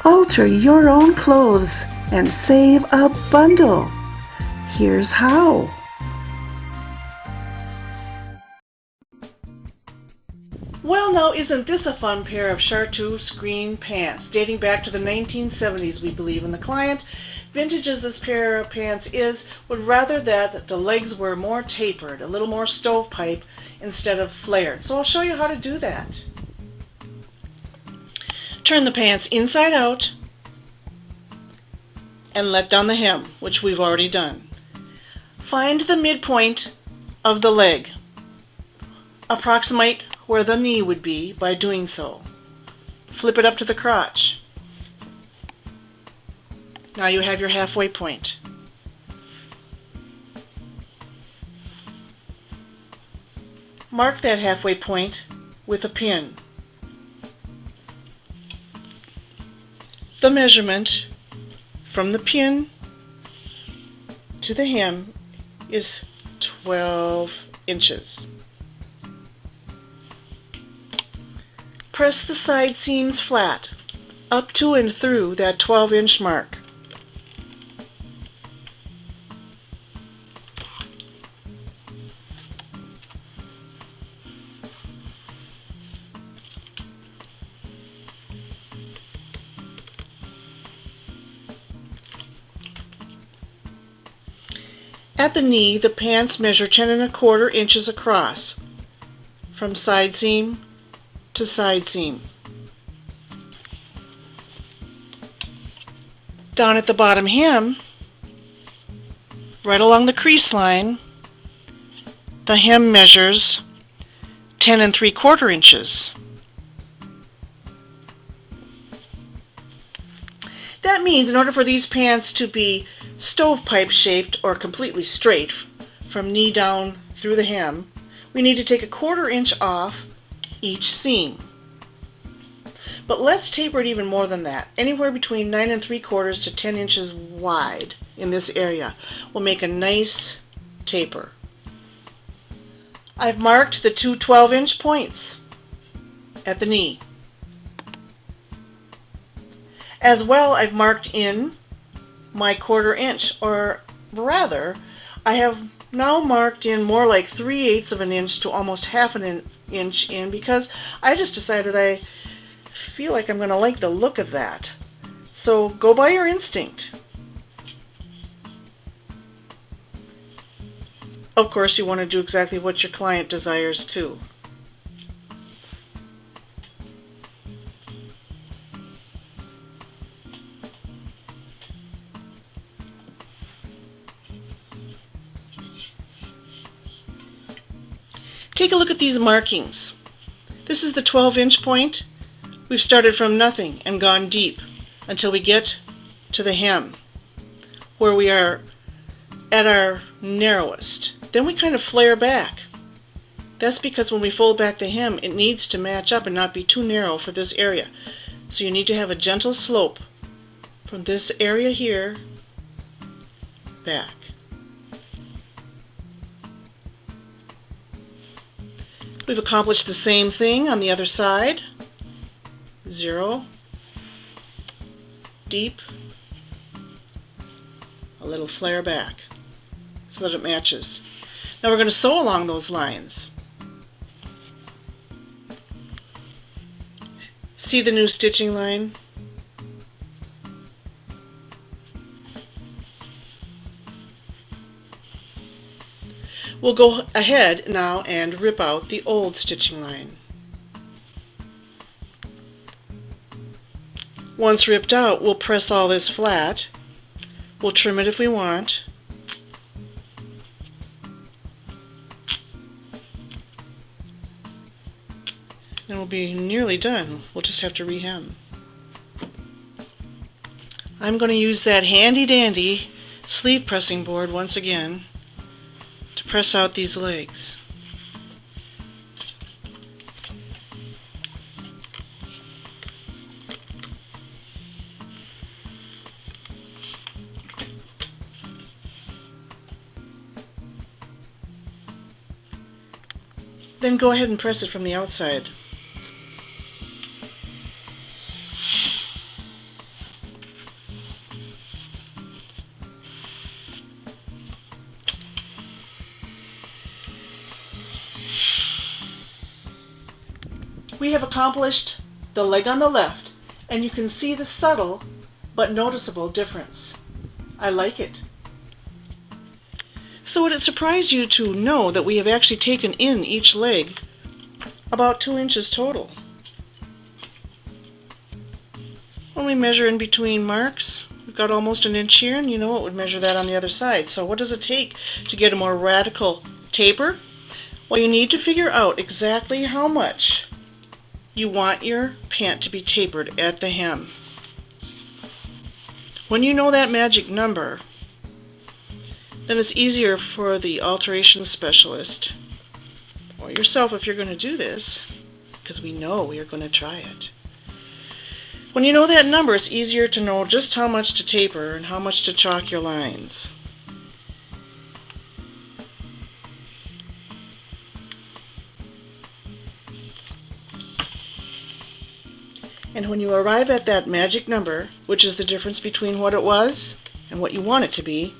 Alter your own clothes and save a bundle. Here's how. Well, now isn't this a fun pair of chartreuse green pants dating back to the 1970s, we believe, in the client. Vintage as this pair of pants is, would rather that the legs were more tapered, a little more stovepipe instead of flared. So I'll show you how to do that. Turn the pants inside out and let down the hem, which we've already done. Find the midpoint of the leg. Approximate where the knee would be by doing so. Flip it up to the crotch. Now you have your halfway point. Mark that halfway point with a pin. The measurement from the pin to the hem is 12 inches. Press the side seams flat up to and through that 12-inch mark. At the knee, the pants measure 10 1/4 inches across, from side seam to side seam. Down at the bottom hem, right along the crease line, the hem measures 10 3/4 inches. That means in order for these pants to be stovepipe shaped or completely straight from knee down through the hem, we need to take 1/4 inch off each seam. But let's taper it even more than that. Anywhere between 9 3/4 to 10 inches wide in this area will make a nice taper. I've marked the two 12-inch points at the knee. As well, I've marked in my 1/4 inch, or rather, I have now marked in more like 3/8 of an inch to almost half an inch in, because I just decided I feel like I'm going to like the look of that. So go by your instinct. Of course, you want to do exactly what your client desires too. Take a look at these markings. This is the 12-inch point. We've started from nothing and gone deep until we get to the hem, where we are at our narrowest. Then we kind of flare back. That's because when we fold back the hem, it needs to match up and not be too narrow for this area. So you need to have a gentle slope from this area here back. We've accomplished the same thing on the other side. 0, deep, a little flare back so that it matches. Now we're going to sew along those lines. See the new stitching line? We'll go ahead now and rip out the old stitching line. Once ripped out, we'll press all this flat. We'll trim it if we want. And we'll be nearly done. We'll just have to rehem. I'm going to use that handy dandy sleeve pressing board once again to press out these legs. Then go ahead and press it from the outside. We have accomplished the leg on the left, and you can see the subtle but noticeable difference. I like it. So would it surprise you to know that we have actually taken in each leg about 2 inches total? When we measure in between marks, we've got almost 1 inch here, and you know what would measure that on the other side. So what does it take to get a more radical taper? Well, you need to figure out exactly how much you want your pant to be tapered at the hem. When you know that magic number, then it's easier for the alterations specialist, or yourself if you're going to do this, because we know we are going to try it. When you know that number, it's easier to know just how much to taper and how much to chalk your lines. And when you arrive at that magic number, which is the difference between what it was and what you want it to be,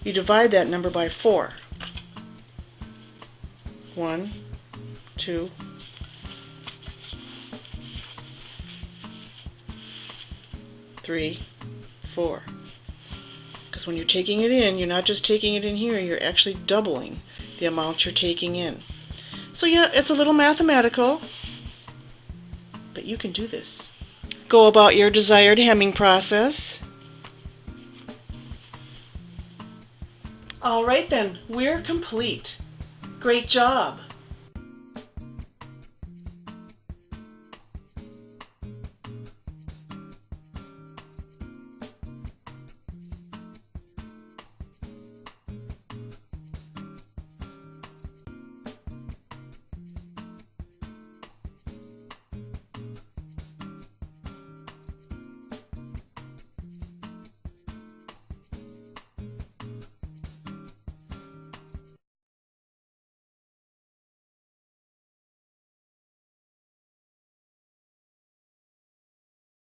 you divide that number by 4. 1, 2, 3, 4. Because when you're taking it in, you're not just taking it in here, you're actually doubling the amount you're taking in. So yeah, it's a little mathematical, but you can do this. Go about your desired hemming process. All right then, we're complete. Great job.